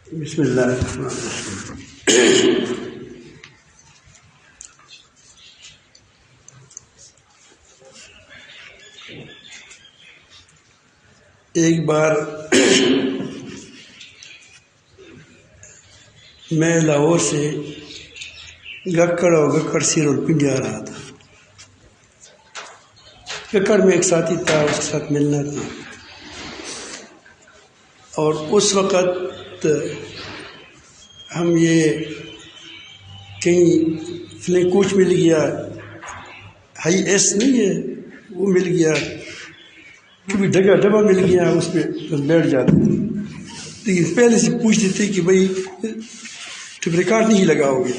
بسم اللہ الرحمن الرحیم۔ ایک بار میں لاہور سے گکڑ اور گکڑ سے راولپنڈی آ رہا تھا۔ گکڑ میں ایک ساتھی تھا، اس کے ساتھ ملنا تھا، اور اس وقت ہم یہ کہیں فلیں کوچ مل گیا، ہائی ایس نہیں ہے وہ مل گیا، کبھی ڈبہ مل گیا، اس پہ بیٹھ جاتے، لیکن پہلے سے پوچھتے تھے کہ بھائی ٹپ ریکارڈ نہیں لگاؤ گے؟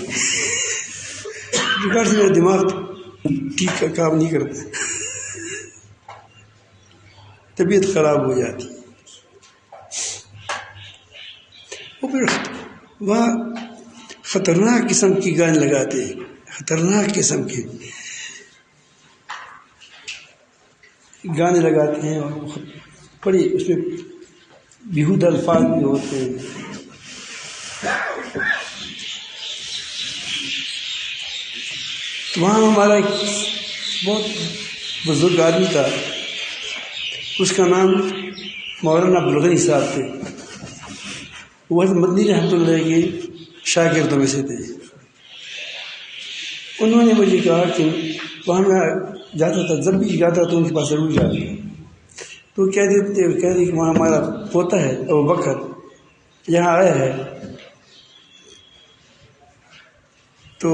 ریکارڈ سے میرا دماغ ٹھیک کا کام نہیں کرتا، طبیعت خراب ہو جاتی۔ اور پھر وہاں خطرناک قسم کی گانے لگاتے ہیں، خطرناک قسم کے گانے لگاتے ہیں، اور بڑی اس میں بیہودہ الفاظ بھی ہوتے ہیں۔ تو وہاں ہمارا ایک بہت بزرگ آدمی تھا، اس کا نام مولانا عبدالغنی صاحب تھے، وہ مدنی رحمۃ اللہ کے شاگردوں میں سے تھے۔ انہوں نے مجھے کہا کہ وہاں میں جاتا تھا، جب بھی جاتا تو ان کے پاس ضرور جاتا، تو کہہ دیتے کہ وہاں ہمارا پوتا ہے ابوبکر یہاں آیا ہے، تو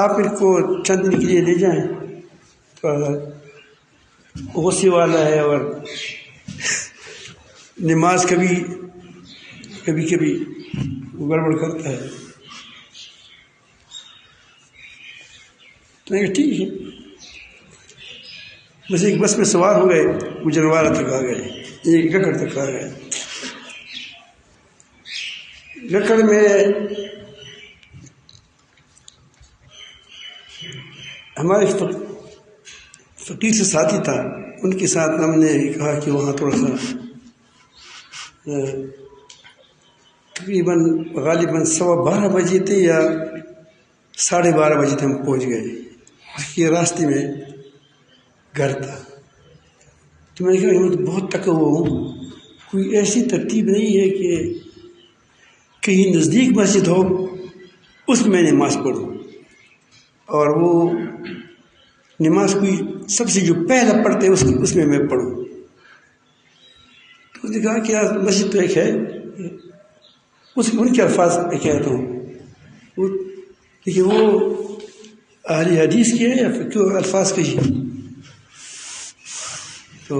آپ ان کو چند دن کے لیے لے جائیں، تو غصے والا ہے اور نماز کبھی گڑبڑ کرتا ہے۔ تو میں کہا ٹھیک ہے، بس ایک بس میں سوار ہو گئے، گجرانوالہ تک آ گئے، ایک گکڑ تک آ گئے۔ گکڑ میں ہمارے فقیر سے ساتھی تھا، ان کے ساتھ ہم نے کہا کہ وہاں تھوڑا سا تقریباً غالباً 12:15 بجے تھے یا 12:30 بجے تھے، ہم پہنچ گئے۔ اس کے راستے میں گھر تھا، تو میں نے کہا میں تو بہت تھکا ہوا ہوں، کوئی ایسی ترتیب نہیں ہے کہ کہیں نزدیک مسجد ہو اس میں نماز پڑھوں، اور وہ نماز کوئی سب سے جو پہلا پڑھتے ہیں اس میں میں پڑھوں۔ تو اس نے کہا کہ مسجد تو ایک ہے، ان کے الفاظ میں کہتا ہوں، دیکھیے وہ اہل حدیث کے ہیں یا پھر کیوں الفاظ کے ہی؟ تو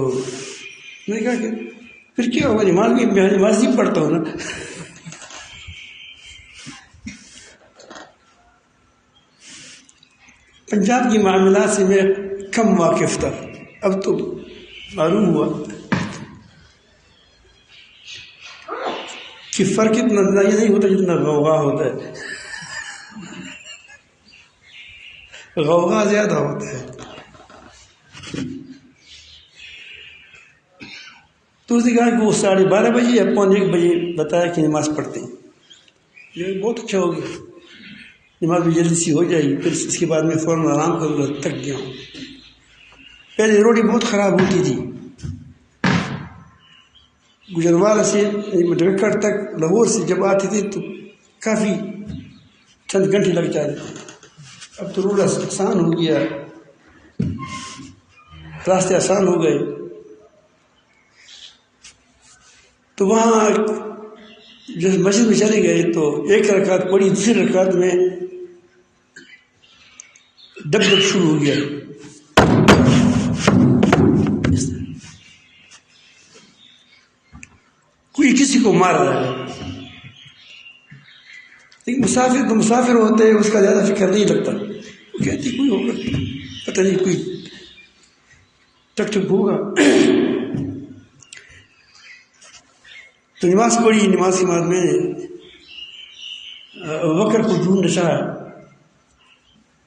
میں نے کہا کہ پھر کیا ہوگا، میں نماز نہیں پڑھتا ہوں نا۔ پنجاب کی معاملات سے میں کم واقف تھا، اب تو معلوم ہوا کہ فرق اتنا یہ نہیں ہوتا جتنا غوغا ہوتا ہے، غوغا زیادہ ہوتا ہے۔ تو اس نے کہا کہ وہ 12:30 بجے یا 1:15 بجے بتایا کہ نماز پڑھتے ہیں، یہ بہت اچھا ہو گیا، نماز بھی جلدی سی ہو جائے گی، پھر اس کے بعد میں فوراً آرام کروں گا، تھک گیا ہوں۔ پہلے روڈی بہت خراب ہوتی تھی، گجرانوالہ سے گکڑ تک لاہور سے جب آتے تھے تو کافی چند گھنٹے لگ جاتے تھے، اب تو روڈ آسان ہو گیا، راستے آسان ہو گئے۔ تو وہاں جب مسجد میں چلے گئے تو ایک رکعت پڑھی، دوسری رکعت میں ڈب شروع ہو گیا، کوئی کسی کو مار رہا ہے، لیکن مسافر تو مسافر ہوتے ہیں، اس کا زیادہ فکر نہیں لگتا، وہ کہتی کوئی ہوگا، پتہ نہیں کوئی ٹک ٹک ہوگا۔ تو نماز پڑھی، نماز کے بعد میں ابوبکر کو ڈھونڈنا چاہا،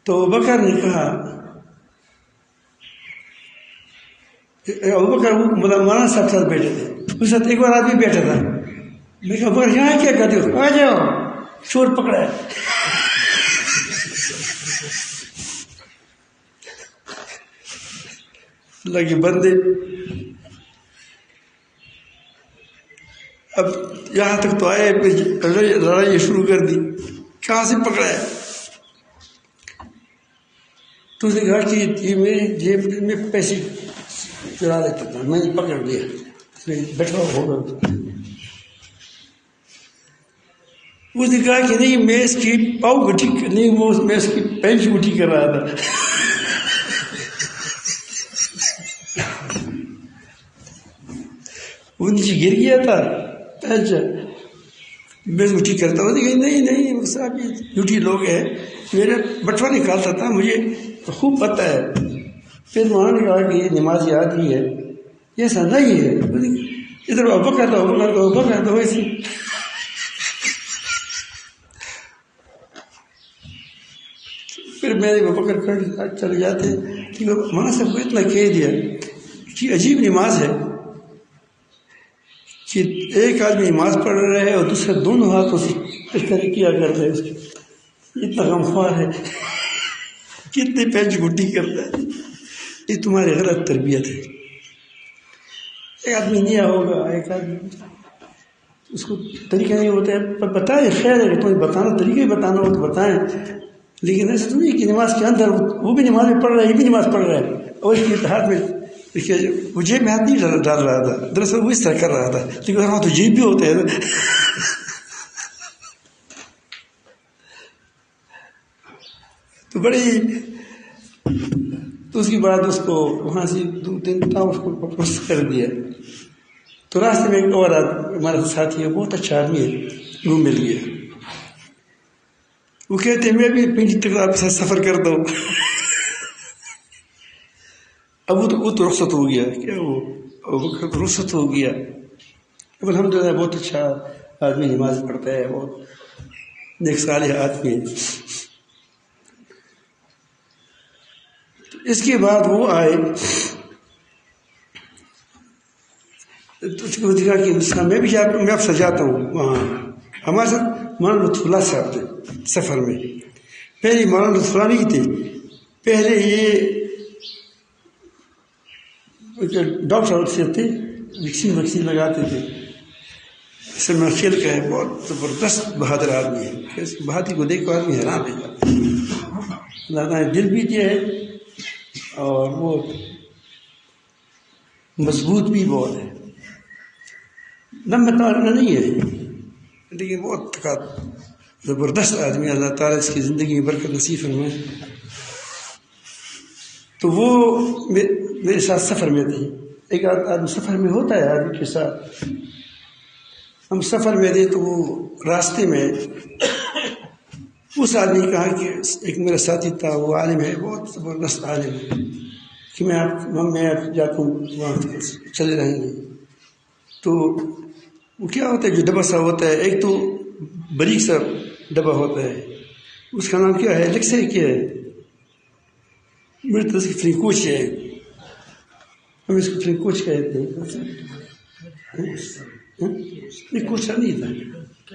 تو ابوبکر نے کہا، ابوبکر مولانا صاحب کے ساتھ بیٹھے تھے، اس ساتھ ایک اور آدمی بیٹھا تھا، میں کہا مگر یہاں کیا کرتے ہو؟ آ جاؤ، چور پکڑا ہے۔ اللہ کے بندے، اب یہاں تک تو آئے، لڑائی شروع کر دی، کہاں سے پکڑا ہے؟ تو اس نے کہا کہ یہ میری جیب میں پیسے چرا لیتا تھا، میں نے پکڑ لیا، بیٹھا ہوگا۔ اس نے کہا کہ نہیں، میں اس کی پاؤں گٹھی نہیں، میں اس کی پینچ گٹھی کر رہا تھا۔ وہ نیچے گر گیا تھا، اچھا میں گٹھی کرتا ہوں۔ نہیں صاحب، یہ جھوٹی لوگ ہیں، میرا بٹوا نکالتا تھا، مجھے خوب پتہ ہے۔ پھر وہاں نے کہا کہ یہ نمازی آدمی ہے، یہ ایسا نہیں ہے، ادھر بکر دو ایسے۔ پھر میں نے بکر کر چلے جاتے کہ مولانا صاحب کو اتنا کہہ دیا کہ عجیب نماز ہے کہ ایک آدمی نماز پڑھ رہا ہے اور دوسرا دونوں ہاتھوں سے اس طرح کیا کرتا ہے، اس کی اتنا غمخوار ہے، کتنے پینچ گٹی کرتا ہے۔ یہ تمہاری غلط تربیت ہے۔ ایک آدمی نیا ہوگا، ایک آدمی اس کو طریقہ نہیں ہوتا ہے، بتائیں، خیر ہے، تمہیں بتانا طریقہ ہی بتانا ہو تو بتائیں، لیکن ایسا تو نہیں کہ نماز کے اندر وہ بھی نماز میں پڑھ رہا ہے، یہ بھی نماز پڑھ رہا ہے، اور اس کے ہاتھ میں وہ جیب میں ہاتھ نہیں ڈال رہا تھا، دراصل وہ اس طرح کر رہا تھا، لیکن وہاں تو جیب بھی ہوتے ہیں۔ تو بڑے تو اس کے بعد اس کو وہاں سے 2-3 تھا، اس کو واپس کر دیا۔ تو راستے میں ایک اور ہمارا ساتھی ہے، بہت اچھا آدمی ہے، وہ مل گیا۔ وہ کہتے ہیں میں بھی پنج تک آپ سے سفر کرتا ہوں۔ اب وہ تو رخصت ہو گیا، کیا وہ رخصت ہو گیا۔ اب الحمدللہ بہت اچھا آدمی، نماز پڑھتا ہے، بہت نیک صالح آدمی ہے۔ اس کے بعد وہ آئے تو اس کو دیکھا کہ میں بھی آپ سے جاتا ہوں وہاں۔ ہمارے ساتھ مولانا لطف اللہ صاحب تھے سفر میں، پہلے مولانا لطف اللہ نہیں تھے، پہلے یہ ڈاکٹر سے تھے، ویکسین لگاتے تھے۔ سر میں کھیل کا ہے، بہت زبردست بہادر آدمی ہے، بہادری کو دیکھ کر آدمی حیران رہ جاتا ہے۔ اللہ تعالیٰ نے دل بھی دیا ہے اور وہ مضبوط بھی بہت ہے، لمبا تارنا نہیں ہے، لیکن بہت زبردست آدمی۔ اللہ تعالیٰ اس کی زندگی میں برکت نصیب فرمائے۔ تو وہ میرے ساتھ سفر میں تھے۔ ایک آدمی سفر میں ہوتا ہے آدمی کے ساتھ، ہم سفر میں تھے تو وہ راستے میں اس آدمی نے کہا کہ ایک میرا ساتھی تھا، وہ عالم ہے، بہت زبردست عالم ہے، کہ میں جاتا ہوں وہاں چلے رہیں گے۔ تو وہ کیا ہوتا ہے، جو ڈبہ سا ہوتا ہے، ایک تو بریک سا ڈبہ ہوتا ہے، اس کا نام کیا ہے، الیکسا کیا ہے، میری طرف سے فرینکوچ ہے، ہم اس کو فرینکوچ کہتے ہیں۔ نہیں کوچ نہیں تھا،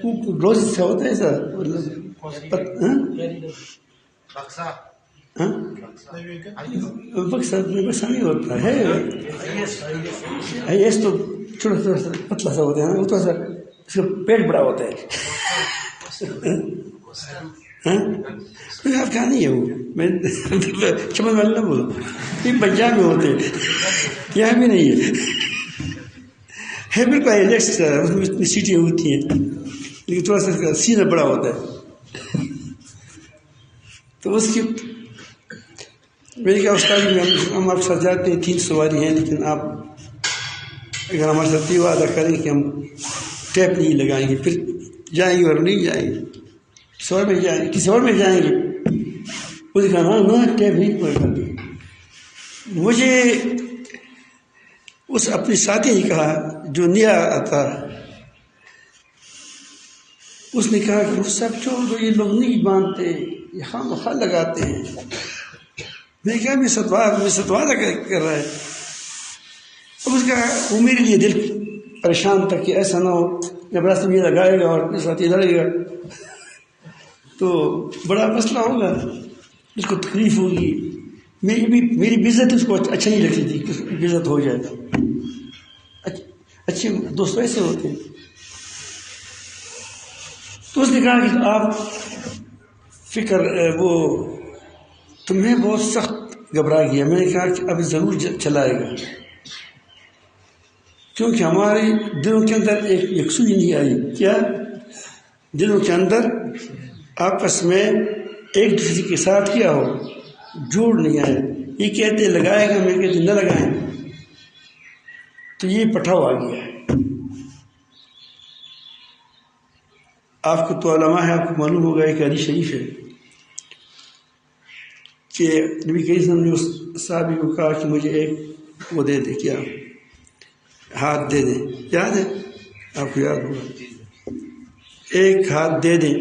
وہ روز سے ہوتا ہے ایسا، بکسا نہیں ہوتا ہے، ایس تو چھوٹا سا پتلا سا ہوتا ہے، وہ تھوڑا سا اس کا پیٹ بڑا ہوتا ہے۔ آپ کہاں نہیں ہے وہ، میں چمن والا نہ بولو، یہ پنجاب میں ہوتے ہیں، یہاں بھی نہیں ہے بالکل ایلیکس، اس میں اتنی سیٹیں ہوتی ہیں، لیکن تھوڑا سا سینہ بڑا ہوتا ہے۔ تو اس کی میں نے کہا استاد ہم آپ ساتھ جاتے ہیں، 3 سواری ہیں، لیکن آپ اگر ہمارے ساتھ یہ وعدہ کریں کہ ہم ٹیپ نہیں لگائیں گے، پھر جائیں گے اور نہیں جائیں گے، سوار میں جائیں گے، کسی اور میں جائیں گے۔ وہ نے کہا نہ ٹیپ نہیں لگا۔ مجھے اس اپنے ساتھی نے کہا جو نیا آتا، اس نے کہا کہ وہ سب چھوڑ دو، یہ لوگ نہیں مانتے، یہ خواہ لگاتے ہیں۔ میں نے کہا میں ستوادہ کر رہا ہے۔ اب اس کا وہ میرے لیے دل پریشان تھا کہ ایسا نہ ہو جب راستے میں یہ لگائے گا اور اپنے ساتھ یہ لڑے گا تو بڑا مسئلہ ہوگا، اس کو تکلیف ہوگی. میری بےعزت اس کو اچھا نہیں لگتی تھی کہ بےعزت ہو جائے گا. اچھے دوست ایسے ہوتے ہیں. تو اس نے کہا کہ آپ فکر وہ تمہیں بہت سخت گھبرا گیا. میں نے کہا کہ اب ضرور چلائے گا، کیونکہ ہمارے دلوں کے اندر ایک یکسوئی نہیں آئی. کیا دلوں کے اندر آپس میں ایک دوسرے کے ساتھ کیا ہو جوڑ نہیں آئے. یہ کہتے لگائے گا، میں کہتے نہ لگائیں. تو یہ پٹھاؤ آ گیا ہے. آپ کو تو علماء ہے، آپ کو معلوم ہوگا ایک حدیث شریف ہے کہ نبی کریم صلی اللہ علیہ وسلم نے اس صحابی کو کہا کہ مجھے ایک وہ دے دے، کیا ہاتھ دے دیں. یاد ہے آپ کو؟ یاد ہوگا. ایک ہاتھ دے دیں.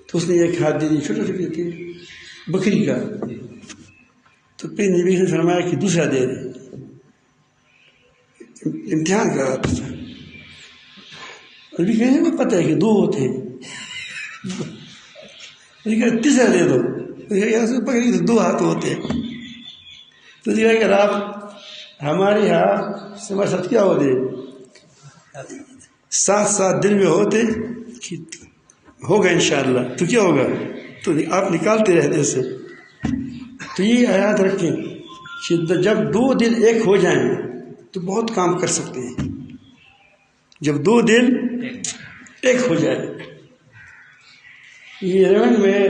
تو اس نے ایک ہاتھ دے دی، چھوٹا چھوٹا بکری کا. تو پھر نبی نے فرمایا کہ دوسرا دے دیں. امتحان کر رہا تھا. نبی کہنے کو پتہ ہے کہ دو ہوتے ہیں. تیسرا دے دو. بکری کے دو ہاتھ ہوتے ہیں. تو اگر آپ ہمارے یہاں سے ہمارے ساتھ کیا ہوتے ساتھ ساتھ دل میں ہوتے ہوگا انشاءاللہ تو کیا ہوگا؟ تو آپ نکالتے رہتے اسے. تو یہ یاد رکھیں کہ جب دو دل ایک ہو جائیں تو بہت کام کر سکتے ہیں. جب دو دل ایک ہو جائے. یہ یمن میں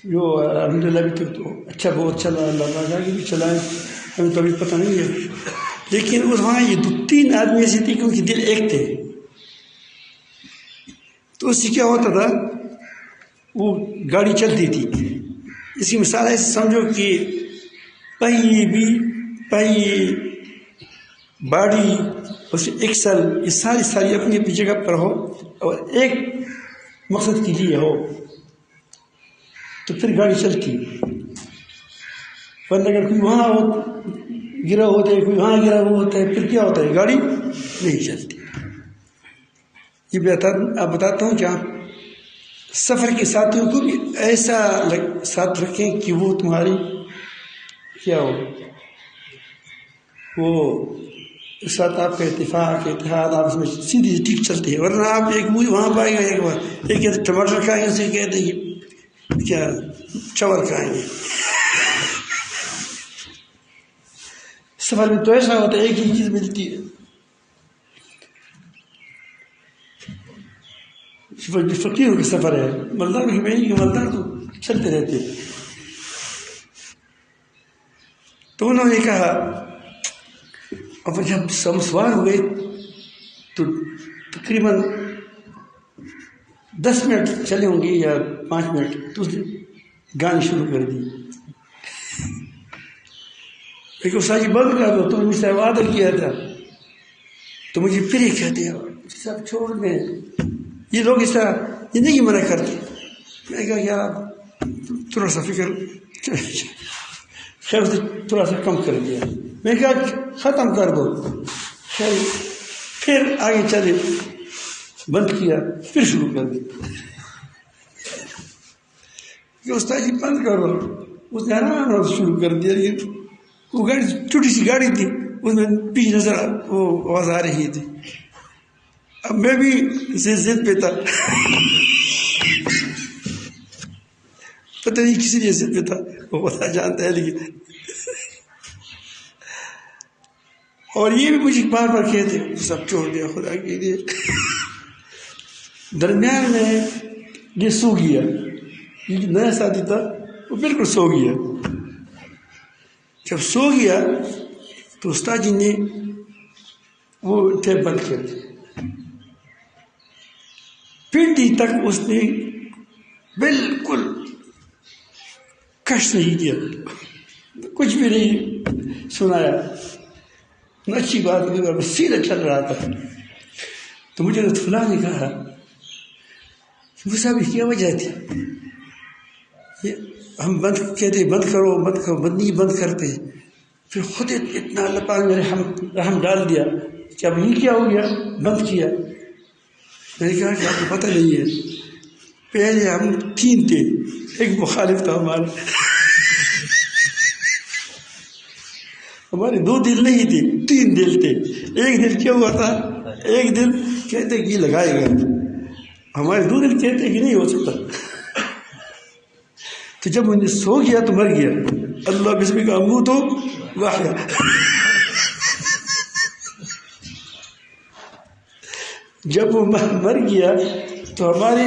جو الحمدللہ بھی تو اچھا بہت چلا، اللہ آگے بھی چلائیں، ہمیں تو ابھی پتہ نہیں ہے. لیکن وہاں یہ 2-3 آدمی ایسے تھے کہ ان کے دل ایک تھے. تو اس سے کیا ہوتا تھا، وہ گاڑی چلتی تھی. اس کی مثال ایسے سمجھو کہ پہیے باڈی اس ایکسل یہ ساری اپنی اپنی جگہ پر ہو اور ایک مقصد کے لیے ہو تو پھر گاڑی چلتی. ورنہ اگر کوئی وہاں گرا ہوتا ہے، کوئی وہاں گرا ہوا ہوتا ہے، پھر کیا ہوتا ہے، گاڑی نہیں چلتی. یہ آپ بتاتا ہوں کہ آپ سفر کے ساتھیوں کو بھی ایسا ساتھ رکھیں کہ وہ تمہاری کیا ہو، وہ اس ساتھ آپ کا اتفاق اتحاد آپ میں سیدھی ٹھیک چلتی ہے. ورنہ آپ ایک موئی وہاں پائیں گے، ایک کہتے ٹماٹر کھائیں گے، اسے کہتے ہیں کیا چاول کھائیں گے. سفر میں تو ایسا ہوتا ہے ایک ہی چیز ملتی ہے. فقیروں کا سفر ہے، مالداروں کی نہیں، کہ مالدار تو چلتے رہتے. تو انہوں نے کہا، اور جب سوار ہو گئے تو تقریباً 10 منٹ چلے ہوں گے یا 5 منٹ، تو اس نے گانے شروع کر دی. لیکن ساجی بند کر دو، تو مجھ سے وعدہ کیا تھا. تو مجھے پھر یہ کہتے ہیں سب چھوڑ دیں. یہ لوگ اس طرح یہ نہیں منع کرتے. میں کہا کہ آپ تھوڑا سا فکر خیر، اسے تھوڑا سا کم کر دیا. میں کہا ختم کر دو. خیر پھر آگے چلے، بند کیا، پھر شروع کر دیا کہ استاد جی بند کرو. اس نے آرام سے شروع کر دیا. لیکن وہ گاڑی چھوٹی سی گاڑی تھی، اس میں پیچھے نظر وہ آواز آ رہی تھی. اب میں بھی ضد پہ تھا، پتہ نہیں کسی لیے ضد پہ تھا، وہ پتہ جانتا ہے. لیکن اور یہ بھی مجھے بار بار کہتے سب چھوڑ دیا خدا کے لیے. درمیان میں یہ سو گیا. یہ نیا ساتھی تھا وہ بالکل سو گیا. جب سو گیا تو استاد جی نے وہ ٹیپ بند کر دی. پنڈی تک اس نے بالکل کش نہیں کیا، کچھ بھی نہیں سنایا، نہ اچھی بات نہیں، سیدھا چل رہا تھا. تو مجھے فلاں نے کہا وہ صاحب کیا وجہ تھی، ہم بند کہتے بند کرو بند کرو، بند نہیں بند کرتے. پھر خود اتنا اللہ پاک نے رحم ڈال دیا کہ اب یہ کیا ہو گیا، بند کیا۔ میں نے کہا کہ آپ کو پتہ نہیں ہے، پہلے ہم 3 تھے، ایک مخالف تھا ہمارے 2 دل نہیں تھے، 3 دل تھے۔ ایک دل کیا ہوا تھا، ایک دل کہتے کہ یہ لگائے گا، ہمارے 2 دل کہتے کہ نہیں ہو سکتا۔ تو جب انہیں سو گیا تو مر گیا، اللہ بسم کا منہ تو واحد۔ جب وہ مر گیا تو ہماری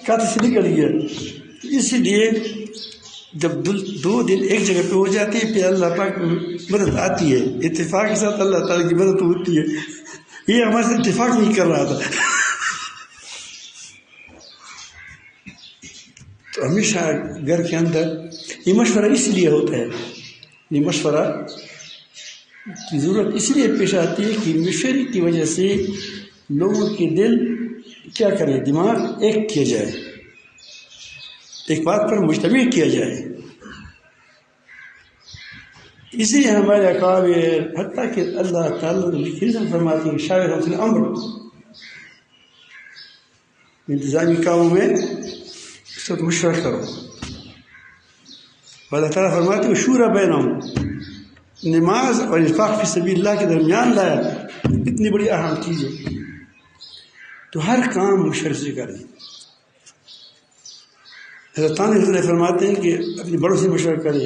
کھاتے سے نکل گیا۔ اسی لیے جب 2 دل ایک جگہ پہ ہو جاتی ہے پھر اللہ پاک مدد آتی ہے، اتفاق کے ساتھ اللہ تعالیٰ کی مدد ہوتی ہے۔ یہ ہمارے سے اتفاق نہیں کر رہا تھا۔ تو ہمیشہ گھر کے اندر یہ مشورہ اس لیے ہوتا ہے، یہ مشورہ کی ضرورت اس لیے پیش آتی ہے کہ مشورے کی وجہ سے لوگوں کے دل کیا کرے، دماغ ایک کیا جائے، ایک بات پر مجتمع کیا جائے۔ اس لیے ہمارے اکابر حتیٰ کہ اللہ تعالیٰ نے فرماتے ہیں شاورہم فی الامر، انتظامی کاموں میں اس وقت مشورہ کرو۔ اللہ تعالیٰ فرماتے ہیں شورا بینہم، نماز اور انفاق فی سبیل اللہ کے درمیان لایا، اتنی بڑی اہم چیز ہے۔ تو ہر کام مشورے سے کریں۔ حضرت علیہ فرماتے ہیں کہ اپنی بڑوں سے مشورہ کرے،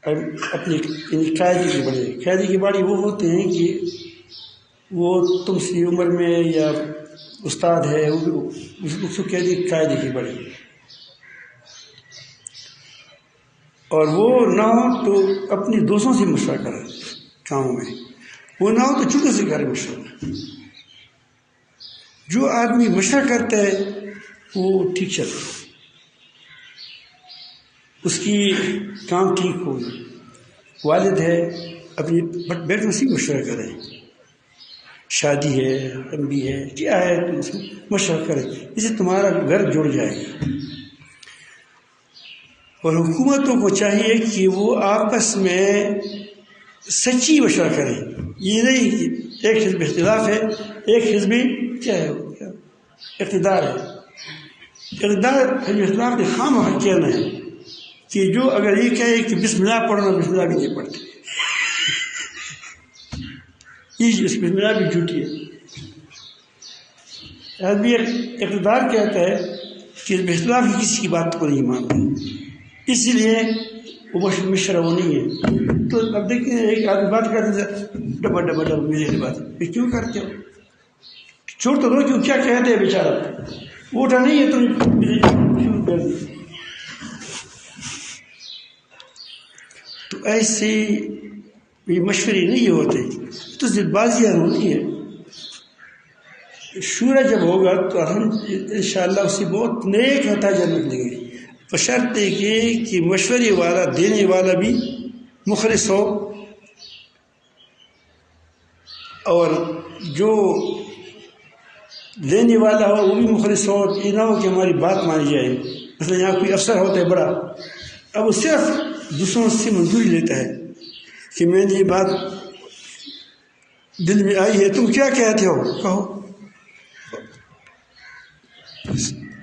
اپنی قائدی کی بڑے، قائدی کی بڑی وہ ہوتے ہیں کہ وہ تم سے عمر میں یا استاد ہے، اس کو کہہ دی قائدی کی بڑے، اور وہ نہ ہو تو اپنی دوستوں سے مشورہ کرے کاموں میں، وہ نہ ہو تو چپکے سے کرے مشورہ۔ جو آدمی مشورہ کرتا ہے وہ ٹھیک چلتا ہے، اس کی کام ٹھیک ہوگی۔ والد ہے اپنی بیٹوں سے مشورہ کریں، شادی ہے، امبی ہے، کیا ہے تو اس میں مشورہ کریں، اس سے تمہارا گھر جڑ جائے گا۔ اور حکومتوں کو چاہیے کہ وہ آپس میں سچی مشورہ کریں، یہ نہیں کہ ایک حزب اختلاف ہے، ایک حزب کیا ہے اقتدار ہے۔ اقتدار حزب اختلاف کے خام خواہ کہنا ہے کہ جو اگر یہ کہے کہ بسم اللہ پڑھنا، بسم اللہ بھی نہیں پڑھتے، یہ بسم اللہ بھی جھوٹی ہے۔ آدمی اقتدار کہتا ہے کہ حزب اختلاف کی کسی کی بات کو نہیں مانتا، اس لیے وہ مشورہ وہ نہیں ہے۔ تو اب دیکھیں ایک آدمی بات کرتے تھے ڈبا میری بات، پھر کیوں کرتے ہو، چھوڑ تو دو، کیوں کیا کہتے ہیں بیچارہ، وہ اٹھا نہیں ہے تم شروع کر دی۔ تو ایسے یہ مشورے نہیں ہوتے، تو جلد بازیاں ہوتی ہیں۔ شورا جب ہوگا تو ہم انشاءاللہ اس سے بہت نیک نتائج نکلیں گے، بشرط کہ مشورے والا دینے والا بھی مخلص ہو، اور جو لینے والا ہو وہ بھی مخلص ہو۔ یہ نہ ہو کہ ہماری بات مانی جائے، مثلا یہاں کوئی افسر ہوتا ہے بڑا، اب وہ صرف دوسروں سے منظوری لیتا ہے کہ میں نے یہ بات دل میں آئی ہے، تم کیا کہتے ہو، کہو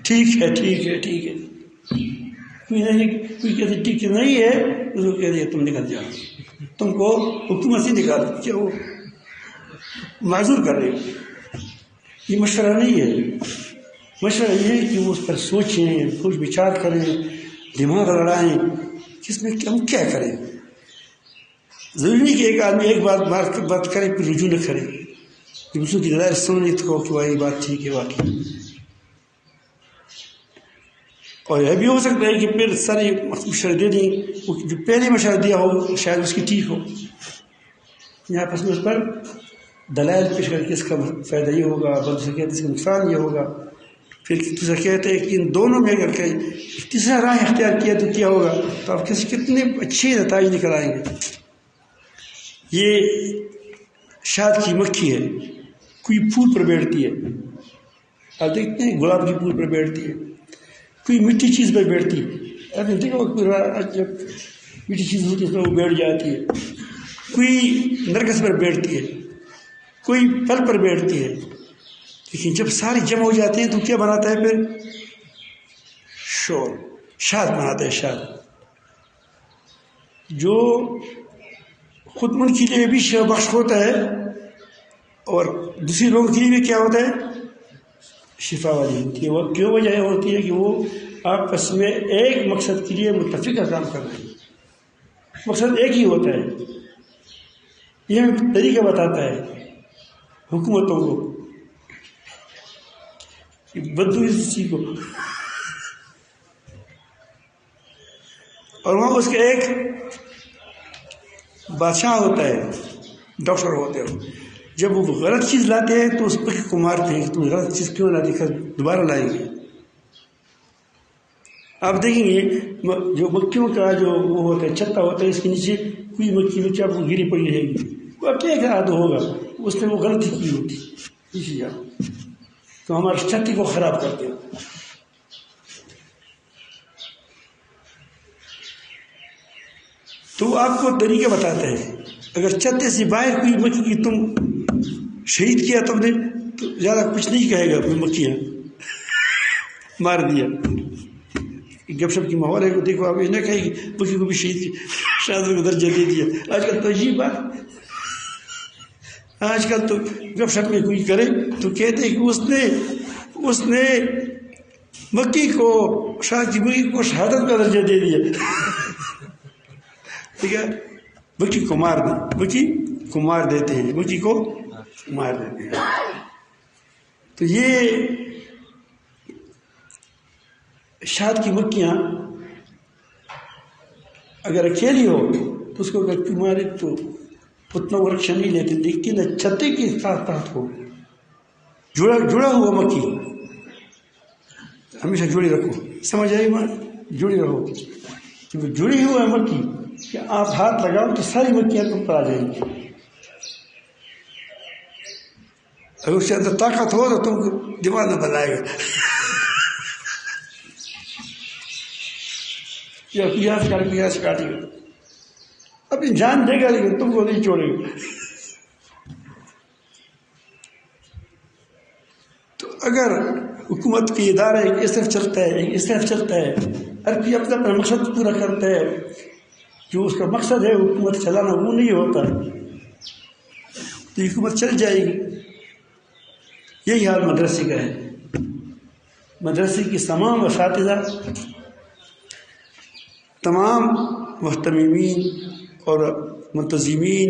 ٹھیک ہے ٹھیک ہے ٹھیک ہے، کوئی نہیں، کوئی کہتے ٹھیک نہیں ہے، اس کو کہہ دیا تم نکل جاؤ، تم کو حکومت سے نکال، کیا وہ معذور کر رہے ہو۔ یہ مشورہ نہیں ہے، مشورہ یہ ہے کہ وہ اس پر سوچیں، سوچ بچار کریں، دماغ لڑائیں کہ اس میں ہم کیا کریں۔ ضروری نہیں کہ ایک آدمی ایک بات کرے پھر رجوع نہ کرے، جب اس کی دلائل سن لی تو کہ یہ بات ٹھیک ہے واقعی۔ اور یہ بھی ہو سکتا ہے کہ پھر سارے مشورے دے دیں، جو پہلے مشورہ دیا ہو شاید اس کی ٹھیک ہو، یہاں پر اس پر دلائل پیش کر کے اس کا فائدہ یہ ہوگا، دوسرا کہتے اس کا نقصان یہ ہوگا، پھر دوسرا کہتے ہیں کہ ان دونوں میں اگر کہ تیسرا راہ اختیار کیا تو کیا ہوگا، تو آپ کتنے اچھے نتائج نکل آئیں گے۔ یہ شاد کی مکھی ہے، کوئی پھول پر بیٹھتی ہے، آپ دیکھتے ہیں گلاب کی پھول پر بیٹھتی ہے، کوئی میٹھی چیز پر بیٹھتی ہے، آپ دیکھو جب میٹھی چیز ہوتی ہے اس پر وہ بیٹھ جاتی ہے، کوئی نرگس پر بیٹھتی ہے، کوئی پل پر بیٹھتی ہے، لیکن جب ساری جمع ہو جاتے ہیں تو کیا بناتا ہے پھر؟ شور، شاد بناتا ہے، شاد، جو خود ان کے لیے بھی شفا بخش ہوتا ہے اور دوسری لوگوں کے لیے بھی کیا ہوتا ہے؟ شفا والی ہوتی ہے۔ وہ کیوں وجہ ہوتی ہے کہ وہ آپس میں ایک مقصد کے لیے متفقہ کام کر رہے ہیں، مقصد ایک ہی ہوتا ہے۔ یہ طریقہ بتاتا ہے حکومتوں کو، بدوسی کو، اور وہاں اس کا ایک بادشاہ ہوتا ہے، ڈاکٹر ہوتے ہیں، جب وہ غلط چیز لاتے ہیں تو اس پہ کو مارتے ہیں کہ تم غلط چیز کیوں لاتے ہیں، دوبارہ لائیں گے۔ آپ دیکھیں گے جو مکھیوں کا جو وہ ہوتا ہے چھتا ہوتا ہے، اس کے نیچے کوئی مکھی آپ کو گری پڑی رہے گی، وہ کیا یاد ہوگا اس نے وہ غلطی کی ہوتی، اسی جگہ تو ہمارے چھتی کو خراب کرتے ہیں۔ تو وہ آپ کو طریقہ بتاتا ہے، اگر چھتے سے باہر کوئی مکھی کی تم شہید کیا تم نے تو زیادہ کچھ نہیں کہے گا، کوئی مکھیاں مار دیا، گپ شپ کی ماحول ہے، دیکھو آپ یہ نہ کہے گی مکھی کو بھی شہید کی، شہادت کو درجہ دے دیا۔ آج کل تو عجیب بات، آج کل تو گپ شپ میں کوئی کرے تو کہتے ہیں کہ اس نے مکھی کو، شاید کی مکھی کو شہادت کا درجہ دے دیا، ٹھیک ہے، مکھی کو مار دیں، مکھی کو مار دیتے ہیں، مکھی کو مار دیتے ہیں۔ تو یہ شہد کی مکھیاں اگر اکیلی ہو تو اس کو اگر کوئی مارے تو اتنا وہ رکشا نہیں لیتے، لیکن چھتے کے ساتھ ساتھ ہو جڑا ہوا مکھی ہمیشہ جڑی رکھو، سمجھ آئی بات؟ جڑی رہو، کیونکہ جڑی ہوا ہے مکھی کہ آپ ہاتھ لگاؤ تو ساری مکھیاں تم پر آ جائیں گی، اگر اس کے اندر طاقت ہو تو تم کو دیوانہ بنائے گا، یا پیاز کاٹے گا، اپنی جان دے گا لیکن تم کو نہیں چھوڑے گا۔ تو اگر حکومت کے ادارے ایک اس طرف چلتا ہے، ایک اس طرف چلتا ہے، ہر کوئی اپنا اپنا مقصد پورا کرتا ہے، جو اس کا مقصد ہے حکومت چلانا وہ نہیں ہوتا تو حکومت چل جائے گی۔ یہی حال مدرسے کا ہے، مدرسے کی تمام اساتذہ، تمام محتممین اور منتظمین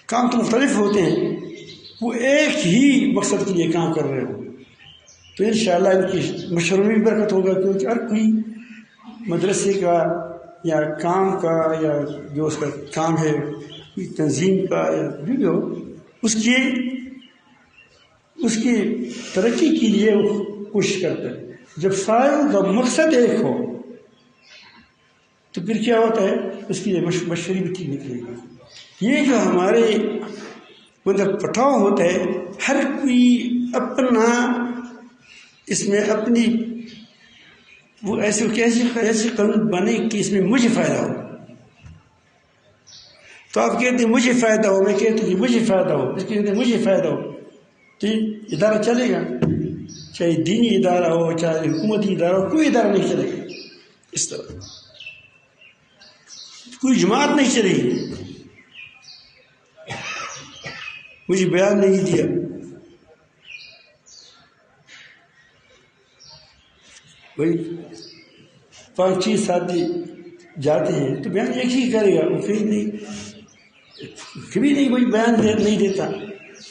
کام تو مختلف ہوتے ہیں، وہ ایک ہی مقصد کے لیے کام کر رہے ہوں تو انشاءاللہ ان کی مشوروں میں بھی برکت ہوگا، کیونکہ ہر کوئی مدرسے کا یا کام کا یا جو اس کا کام ہے کوئی تنظیم کا یا جو بھی ہو، اس کی ترقی کے لیے وہ کوشش کرتا ہے۔ جب ساروں کا مقصد ایک ہو تو پھر کیا ہوتا ہے، اس کے لیے مشورے بھی ٹھیک نکلے گی۔ یہ جو ہمارے مطلب پٹھاؤ ہوتا ہے، ہر کوئی اپنا اس میں اپنی وہ ایسے قانون بنے کہ اس میں مجھے فائدہ ہو، تو آپ کہتے ہیں مجھے فائدہ ہو، میں کہتا ہوں کہ مجھے فائدہ ہو، اس کہتے ہیں مجھے فائدہ ہو، تو ادارہ چلے گا، چاہے دینی ادارہ ہو چاہے حکومتی ادارہ ہو، کوئی ادارہ نہیں چلے گا، اس طرح کوئی جماعت نہیں چلے گی۔ مجھے بیان نہیں دیا، بھائی 5-6 ساتھی جاتے ہیں تو بیان ایک ہی کرے گا، وہ کبھی نہیں کوئی بیان نہیں دیتا۔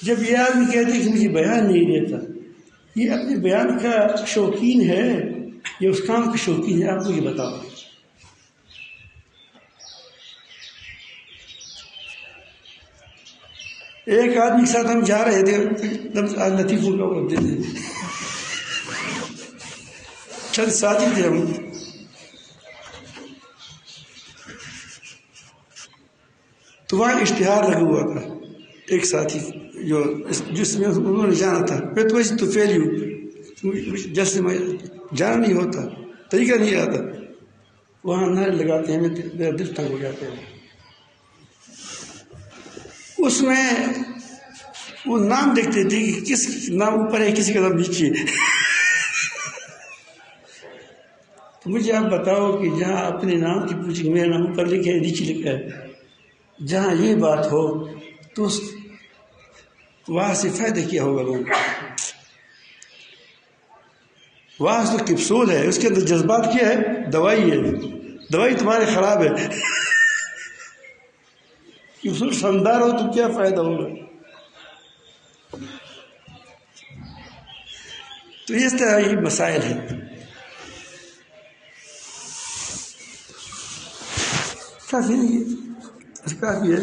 جب یہ آدمی کہتے ہیں کہ مجھے بیان نہیں دیتا، یہ اپنے بیان کا شوقین ہے یا اس کام کا شوقین ہے؟ آپ کو یہ بتاؤ۔ ایک آدمی کے ساتھ ہم جا رہے تھے، لطیفوں کا وہ دیتے چند ساتھی تھے ہم، تو وہاں اشتہار لگا ہوا تھا، ایک ساتھی جس میں انہوں نے جانا تھا، میں تو ویسے تو فیل ہوں، جیسے میں جانا نہیں ہوتا، طریقہ نہیں آتا، وہاں نعرے لگاتے ہیں، میرا دل تنگ ہو جاتا ہے۔ اس میں وہ نام دیکھتے تھے کہ کس نام اوپر ہے کسی کا نام نیچے. تو مجھے آپ بتاؤ کہ جہاں اپنے نام کی پوچھیں کہ میرا نام اوپر لکھا ہے نیچے لکھا ہے، جہاں یہ بات ہو تو وہاں سے فائدہ کیا ہوگا لوگوں کو. وہاں تو کیپسول ہے، اس کے اندر جذبات کیا ہے؟ دوائی ہے. دوائی تمہارے خراب ہے. کیپسول شاندار ہو تو کیا فائدہ ہوگا؟ تو اس طرح یہ مسائل ہیں. کافی نہیں ہے، کافی ہے.